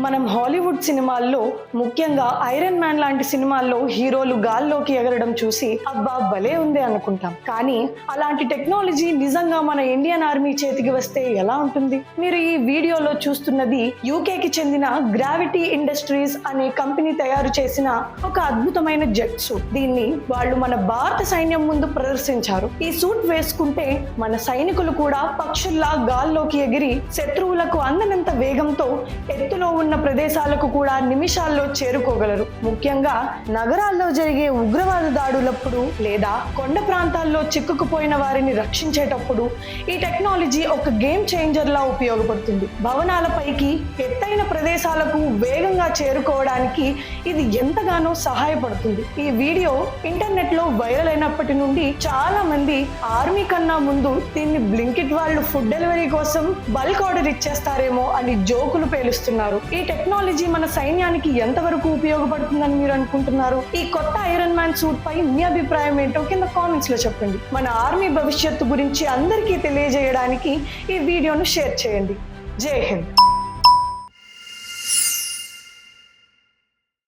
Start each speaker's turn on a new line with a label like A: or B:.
A: మనం హాలీవుడ్ సినిమాల్లో ముఖ్యంగా ఐరన్ మ్యాన్ లాంటి సినిమాల్లో హీరోలు గాల్లోకి ఎగరడం చూసి అబ్బా భలే ఉంది అనుకుంటాం. కానీ అలాంటి టెక్నాలజీ నిజంగా మన ఇండియన్ ఆర్మీ చేతికి వస్తే ఎలా ఉంటుంది? మీరు ఈ వీడియోలో చూస్తున్నది యూకేకి చెందిన గ్రావిటీ ఇండస్ట్రీస్ అనే కంపెనీ తయారు చేసిన ఒక అద్భుతమైన జెట్ సూట్. దీన్ని వాళ్ళు మన భారత సైన్యం ముందు ప్రదర్శించారు. ఈ సూట్ వేసుకుంటే మన సైనికులు కూడా పక్షుల్లా గాల్లోకి ఎగిరి శత్రువులకు అందనంత వేగంతో ఎత్తులో ఉన్న ప్రదేశాలకు కూడా నిమిషాల్లో చేరుకోగలరు. ముఖ్యంగా నగరాల్లో జరిగే ఉగ్రవాద దాడులప్పుడు లేదా కొండ ప్రాంతాల్లో చిక్కుకుపోయిన వారిని రక్షించేటప్పుడు ఈ టెక్నాలజీ ఒక గేమ్ చేంజర్ లా ఉపయోగపడుతుంది. భవనాలపైకి ఎత్తైన ప్రదేశాలకు వేగంగా చేరుకోవడానికి ఇది ఎంతగానో సహాయపడుతుంది. ఈ వీడియో ఇంటర్నెట్ లో వైరల్ అయినప్పటి నుండి చాలా మంది ఆర్మీ కన్నా ముందు దీన్ని బ్లింకిట్ వాళ్ళు ఫుడ్ డెలివరీ కోసం బల్క్ ఆర్డర్ ఇచ్చేస్తారేమో అని జోకులు పేలుస్తున్నారు. ఈ టెక్నాలజీ మన సైన్యానికి ఎంతవరకు ఉపయోగపడుతుందని మీరు అనుకుంటున్నారు? ఈ కొత్త ఐరన్ మ్యాన్ సూట్ పై మీ అభిప్రాయం ఏంటో కింద కామెంట్స్ లో చెప్పండి. మన ఆర్మీ భవిష్యత్తు గురించి అందరికీ తెలియజేయడానికి ఈ వీడియోను షేర్ చేయండి. జై హింద్.